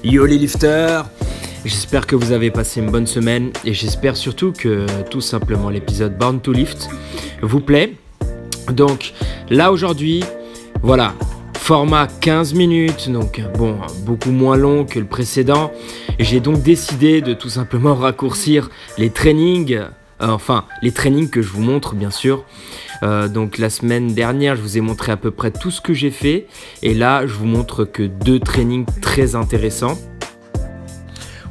Yo les lifters, j'espère que vous avez passé une bonne semaine et j'espère surtout que tout simplement l'épisode Born to Lift vous plaît. Donc là aujourd'hui, voilà, format 15 minutes, donc bon, beaucoup moins long que le précédent. J'ai donc décidé de tout simplement raccourcir les trainings, les trainings que je vous montre bien sûr. Donc la semaine dernière, je vous ai montré à peu près tout ce que j'ai fait. Et là, je vous montre que 2 trainings très intéressants.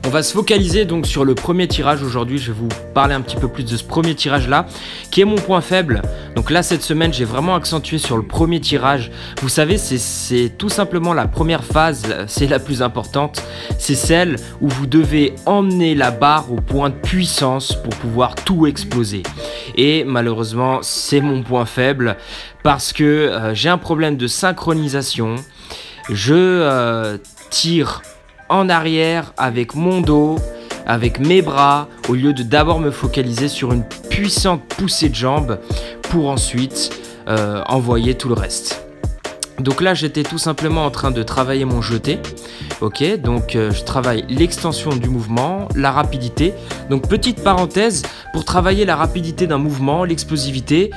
On va se focaliser donc sur le premier tirage aujourd'hui. Je vais vous parler un petit peu plus de ce premier tirage là, qui est mon point faible. Donc là, cette semaine, j'ai vraiment accentué sur le premier tirage. Vous savez, c'est tout simplement la première phase, c'est la plus importante. C'est celle où vous devez emmener la barre au point de puissance pour pouvoir tout exploser. Et malheureusement, c'est mon point faible parce que j'ai un problème de synchronisation. Je tire en arrière avec mon dos, avec mes bras, au lieu de d'abord me focaliser sur une puissante poussée de jambes pour ensuite envoyer tout le reste. Donc là, j'étais tout simplement en train de travailler mon jeté. Ok, donc je travaille l'extension du mouvement, la rapidité. Donc petite parenthèse, pour travailler la rapidité d'un mouvement, l'explosivité,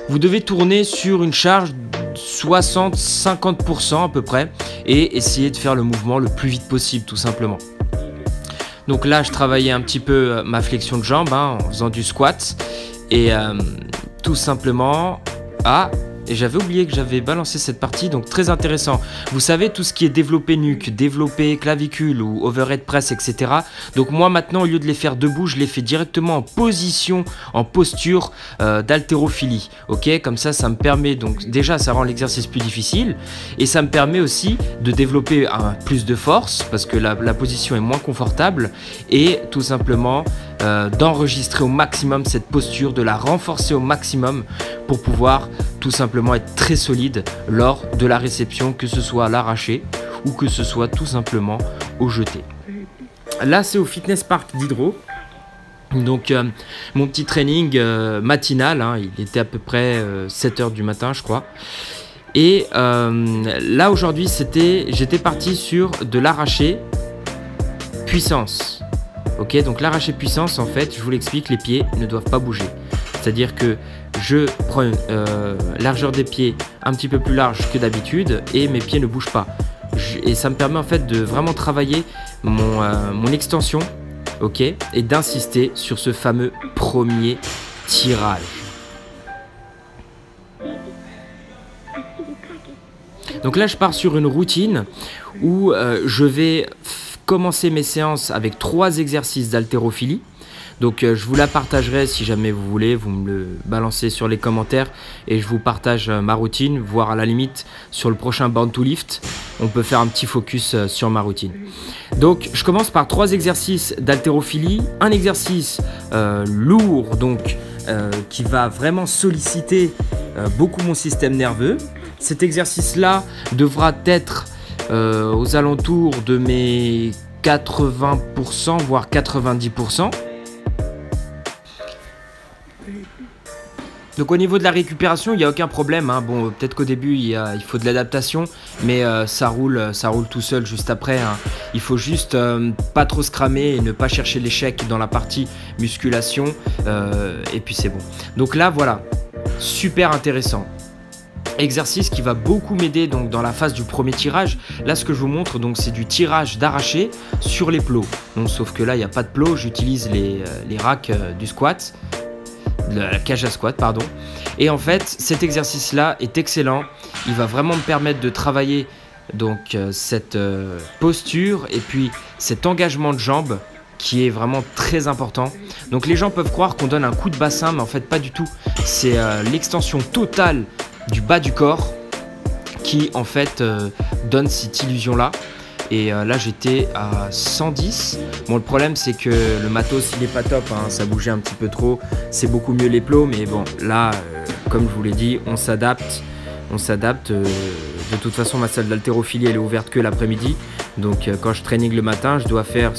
vous devez tourner sur une charge 60-50% à peu près et essayer de faire le mouvement le plus vite possible tout simplement. Donc là, je travaillais un petit peu ma flexion de jambe en faisant du squat et tout simplement... Et j'avais oublié que j'avais balancé cette partie, donc très intéressant. Vous savez, tout ce qui est développé nuque, développé clavicule ou overhead press, etc. Donc moi maintenant, au lieu de les faire debout, je les fais directement en position, en posture d'haltérophilie. Ok, comme ça me permet, donc déjà ça rend l'exercice plus difficile et ça me permet aussi de développer plus de force parce que la position est moins confortable et tout simplement d'enregistrer au maximum cette posture, de la renforcer au maximum pour pouvoir tout simplement être très solide lors de la réception, que ce soit à l'arraché ou que ce soit tout simplement au jeté. Là, c'est au Fitness Park d'Hydro. Donc, mon petit training matinal, il était à peu près 7h du matin, je crois. Et là, aujourd'hui, j'étais parti sur de l'arraché puissance. Ok, donc l'arraché puissance, en fait, je vous l'explique, les pieds ne doivent pas bouger. C'est-à-dire que je prends une largeur des pieds un petit peu plus large que d'habitude et mes pieds ne bougent pas. Et ça me permet en fait de vraiment travailler mon extension, ok, et d'insister sur ce fameux premier tirage. Donc là, je pars sur une routine où je vais commencer mes séances avec 3 exercices d'haltérophilie. Donc je vous la partagerai si jamais vous voulez, vous me le balancez sur les commentaires et je vous partage ma routine, voire à la limite sur le prochain Born to Lift, on peut faire un petit focus sur ma routine. Donc je commence par 3 exercices d'haltérophilie, un exercice lourd donc qui va vraiment solliciter beaucoup mon système nerveux. Cet exercice-là devra être aux alentours de mes 80% voire 90%. Donc au niveau de la récupération, il n'y a aucun problème. Bon, peut-être qu'au début, il faut de l'adaptation, mais ça roule tout seul juste après. Il faut juste pas trop se cramer et ne pas chercher l'échec dans la partie musculation. Et puis c'est bon. Donc là, voilà, super intéressant. Exercice qui va beaucoup m'aider donc dans la phase du premier tirage. Là, ce que je vous montre, donc c'est du tirage d'arraché sur les plots. Donc, sauf que là, il n'y a pas de plots. J'utilise les racks du squat. La cage à squat, pardon. Et en fait, cet exercice-là est excellent. Il va vraiment me permettre de travailler donc cette posture et puis cet engagement de jambes qui est vraiment très important. Donc les gens peuvent croire qu'on donne un coup de bassin, mais en fait pas du tout. C'est l'extension totale du bas du corps qui en fait donne cette illusion-là. Et là j'étais à 110. Bon, le problème c'est que le matos il est pas top, ça bougeait un petit peu trop. C'est beaucoup mieux les plots, mais bon là comme je vous l'ai dit, on s'adapte. De toute façon ma salle d'haltérophilie elle est ouverte que l'après-midi. Donc quand je training le matin, je dois faire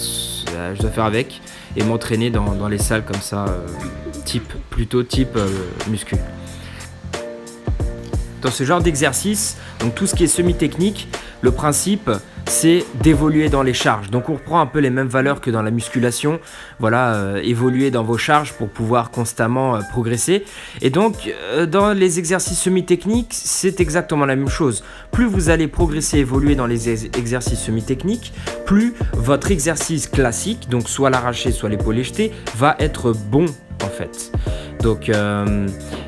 avec et m'entraîner dans les salles comme ça, type muscu. dans ce genre d'exercice, donc tout ce qui est semi-technique, le principe c'est d'évoluer dans les charges. Donc on reprend un peu les mêmes valeurs que dans la musculation, voilà, évoluer dans vos charges pour pouvoir constamment progresser. Et donc dans les exercices semi-techniques, c'est exactement la même chose. Plus vous allez progresser, évoluer dans les exercices semi-techniques, plus votre exercice classique, donc soit l'arraché, soit l'épaulé jeté, va être bon en fait. Donc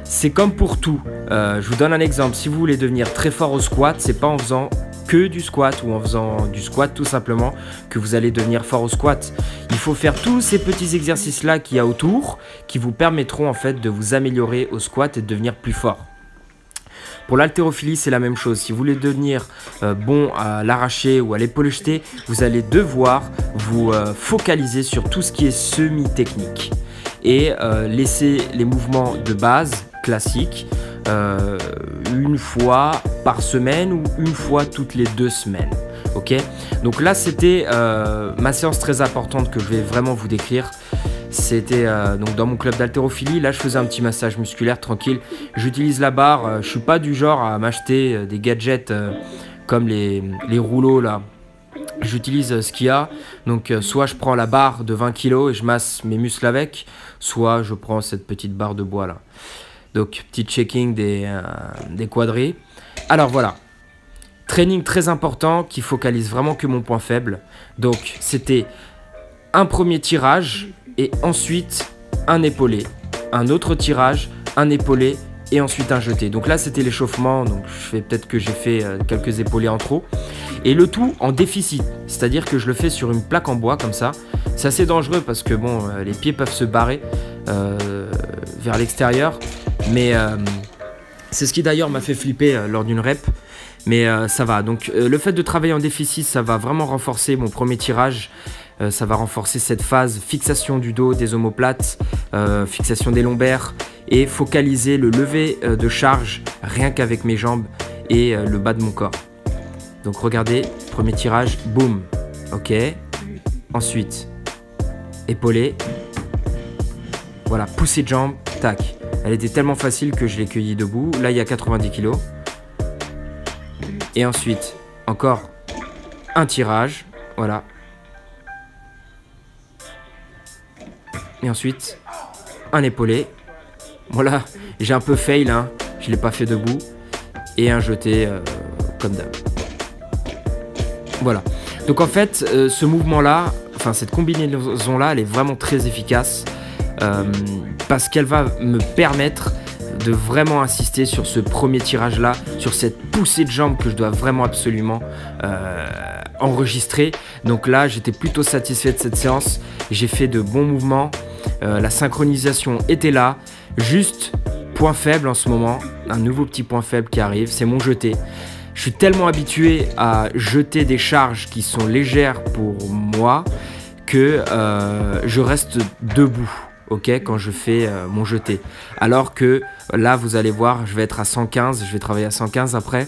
c'est comme pour tout. Je vous donne un exemple. Si vous voulez devenir très fort au squat, c'est pas en faisant que du squat ou en faisant du squat tout simplement que vous allez devenir fort au squat. Il faut faire tous ces petits exercices là qu'il y a autour qui vous permettront en fait de vous améliorer au squat et de devenir plus fort. Pour l'haltérophilie, c'est la même chose. Si vous voulez devenir bon à l'arraché ou à l'épaulé jeté, vous allez devoir vous focaliser sur tout ce qui est semi-technique et laisser les mouvements de base classiques une fois par semaine ou une fois toutes les 2 semaines. Ok, donc là c'était ma séance très importante que je vais vraiment vous décrire. C'était donc dans mon club d'haltérophilie. Là je faisais un petit massage musculaire tranquille. J'utilise la barre, je suis pas du genre à m'acheter des gadgets comme les rouleaux là. J'utilise ce qu'il y a, donc soit je prends la barre de 20 kg et je masse mes muscles avec, soit je prends cette petite barre de bois là. Donc petit checking des quadris. Alors voilà, training très important qui focalise vraiment que mon point faible. Donc c'était un premier tirage et ensuite un épaulé, un autre tirage, un épaulé et ensuite un jeté. Donc là c'était l'échauffement, donc peut-être que j'ai fait quelques épaulés en trop. Et le tout en déficit, c'est-à-dire que je le fais sur une plaque en bois comme ça. C'est assez dangereux parce que bon, les pieds peuvent se barrer vers l'extérieur. Mais c'est ce qui d'ailleurs m'a fait flipper lors d'une rep. Mais ça va, donc le fait de travailler en déficit, ça va vraiment renforcer mon premier tirage. Ça va renforcer cette phase fixation du dos, des omoplates, fixation des lombaires et focaliser le lever de charge rien qu'avec mes jambes et le bas de mon corps. Donc regardez, premier tirage, boum, ok. Ensuite, épaulé, voilà, poussée de jambe, tac. Elle était tellement facile que je l'ai cueillie debout. Là, il y a 90 kg. Et ensuite, encore un tirage, voilà. Et ensuite, un épaulé. Voilà, j'ai un peu fail, hein. Je ne l'ai pas fait debout. Et un jeté comme d'hab. Voilà. Donc en fait, ce mouvement-là, enfin cette combinaison-là, elle est vraiment très efficace parce qu'elle va me permettre de vraiment insister sur ce premier tirage-là, sur cette poussée de jambe que je dois vraiment absolument enregistrer. Donc là, j'étais plutôt satisfait de cette séance. J'ai fait de bons mouvements. La synchronisation était là. Juste, point faible en ce moment, un nouveau petit point faible qui arrive, c'est mon jeté. Je suis tellement habitué à jeter des charges qui sont légères pour moi que je reste debout, ok, quand je fais mon jeté. Alors que là, vous allez voir, je vais être à 115, je vais travailler à 115 après.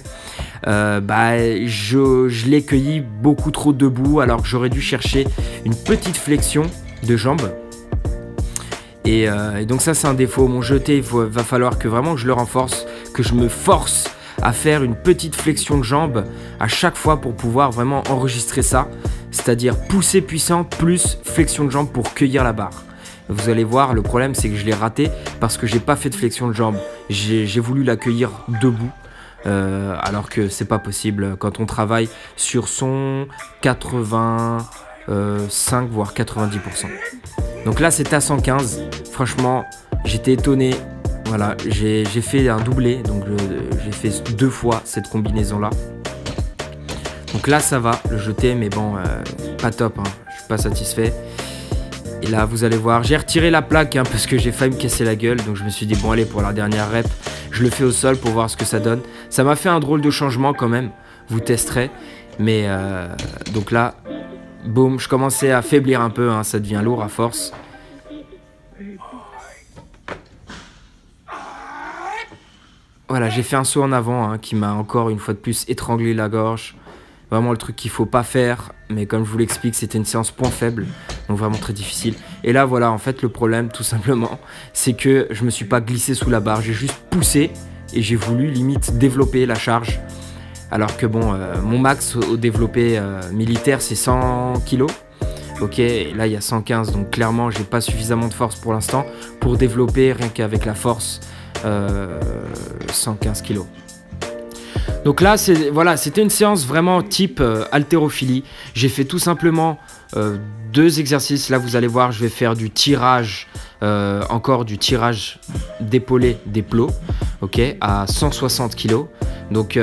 Je l'ai cueilli beaucoup trop debout alors que j'aurais dû chercher une petite flexion de jambe. Et donc ça, c'est un défaut. Mon jeté, va falloir que vraiment je le renforce, que je me force à faire une petite flexion de jambe à chaque fois pour pouvoir vraiment enregistrer ça, c'est-à-dire pousser puissant plus flexion de jambe pour cueillir la barre. Vous allez voir, le problème c'est que je l'ai raté parce que j'ai pas fait de flexion de jambe. J'ai voulu la cueillir debout alors que c'est pas possible quand on travaille sur son 85 voire 90%. Donc là c'était à 115, franchement j'étais étonné. Voilà, j'ai fait un doublé, donc j'ai fait 2 fois cette combinaison-là. Donc là, ça va, le jeté, mais bon, pas top, hein, je suis pas satisfait. Et là, vous allez voir, j'ai retiré la plaque hein, parce que j'ai failli me casser la gueule. Donc je me suis dit, bon allez, pour la dernière rep, je le fais au sol pour voir ce que ça donne. Ça m'a fait un drôle de changement quand même, vous testerez. Mais donc là, boum, je commençais à faiblir un peu, hein, ça devient lourd à force. Voilà, j'ai fait un saut en avant hein, qui m'a encore une fois de plus étranglé la gorge. Vraiment le truc qu'il ne faut pas faire. Mais comme je vous l'explique, c'était une séance point faible. Donc vraiment très difficile. Et là, voilà, en fait, le problème, tout simplement, c'est que je ne me suis pas glissé sous la barre. J'ai juste poussé. et j'ai voulu limite développer la charge. Alors que bon, mon max au développé militaire c'est 100 kg. Ok, et là il y a 115, donc clairement j'ai pas suffisamment de force pour l'instant pour développer rien qu'avec la force 115 kg. Donc là, c'était une séance vraiment type haltérophilie. J'ai fait tout simplement 2 exercices. Là, vous allez voir, je vais faire du tirage, encore du tirage d'épaulé des plots, ok, à 160 kg. Donc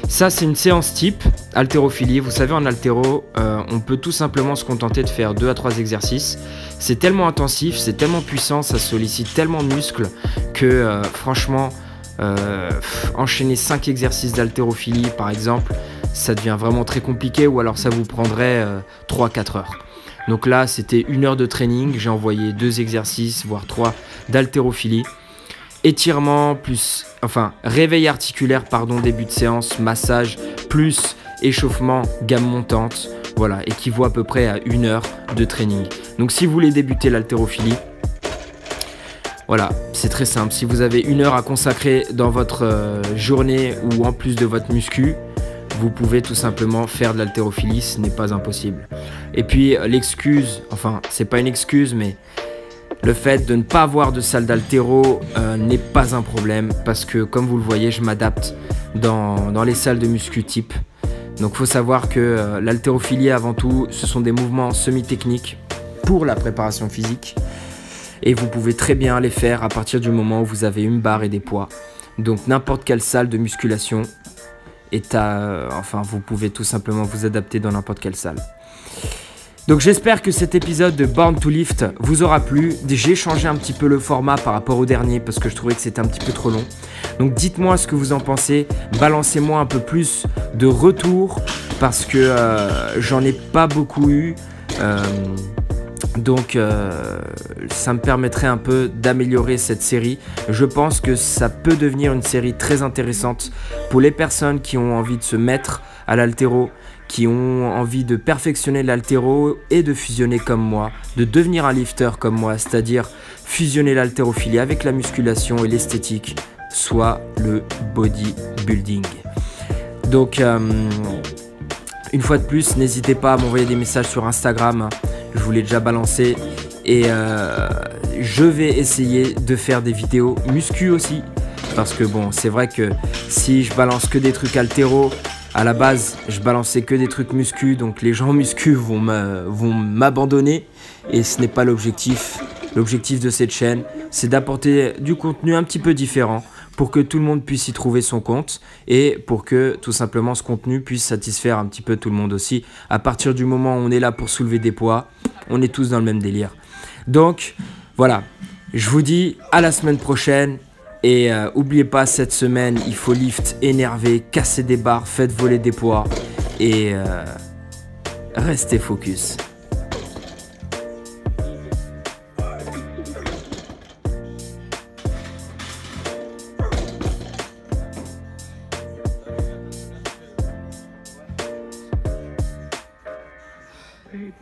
ça, c'est une séance type haltérophilie. Vous savez, en haltéro, on peut tout simplement se contenter de faire 2 à 3 exercices. C'est tellement intensif, c'est tellement puissant, ça sollicite tellement de muscles que franchement... enchaîner 5 exercices d'haltérophilie par exemple, ça devient vraiment très compliqué, ou alors ça vous prendrait 3-4 heures. Donc là c'était 1 heure de training, j'ai envoyé 2 exercices voire 3 d'haltérophilie, étirement plus, enfin réveil articulaire pardon, début de séance, massage plus échauffement gamme montante, voilà, équivaut à peu près à 1 heure de training. Donc si vous voulez débuter l'haltérophilie, voilà, c'est très simple. Si vous avez 1 heure à consacrer dans votre journée ou en plus de votre muscu, vous pouvez tout simplement faire de l'haltérophilie, ce n'est pas impossible. Et puis l'excuse, enfin c'est pas une excuse, mais le fait de ne pas avoir de salle d'haltéro n'est pas un problème, parce que comme vous le voyez, je m'adapte dans les salles de muscu type. Donc il faut savoir que l'haltérophilie avant tout, ce sont des mouvements semi-techniques pour la préparation physique. Et vous pouvez très bien les faire à partir du moment où vous avez une barre et des poids. Donc n'importe quelle salle de musculation est enfin vous pouvez tout simplement vous adapter dans n'importe quelle salle. Donc j'espère que cet épisode de Born to Lift vous aura plu. J'ai changé un petit peu le format par rapport au dernier parce que je trouvais que c'était un petit peu trop long. Donc dites-moi ce que vous en pensez. Balancez-moi un peu plus de retours parce que j'en ai pas beaucoup eu. Donc ça me permettrait un peu d'améliorer cette série. Je pense que ça peut devenir une série très intéressante pour les personnes qui ont envie de se mettre à l'haltéro, qui ont envie de perfectionner l'haltéro et de fusionner comme moi, de devenir un lifter comme moi, c'est-à-dire fusionner l'haltérophilie avec la musculation et l'esthétique, soit le bodybuilding. Donc une fois de plus, n'hésitez pas à m'envoyer des messages sur Instagram. Je vous l'ai déjà balancé et je vais essayer de faire des vidéos muscu aussi, parce que bon, c'est vrai que si je balance que des trucs haltéro, à la base je balançais que des trucs muscu, donc les gens muscu vont m'abandonner et ce n'est pas l'objectif. L'objectif de cette chaîne, c'est d'apporter du contenu un petit peu différent pour que tout le monde puisse y trouver son compte et pour que tout simplement ce contenu puisse satisfaire un petit peu tout le monde aussi. À partir du moment où on est là pour soulever des poids, on est tous dans le même délire. Donc voilà, je vous dis à la semaine prochaine et n'oubliez pas, cette semaine il faut lift, énerver, casser des barres, faites voler des poids et restez focus. Hey.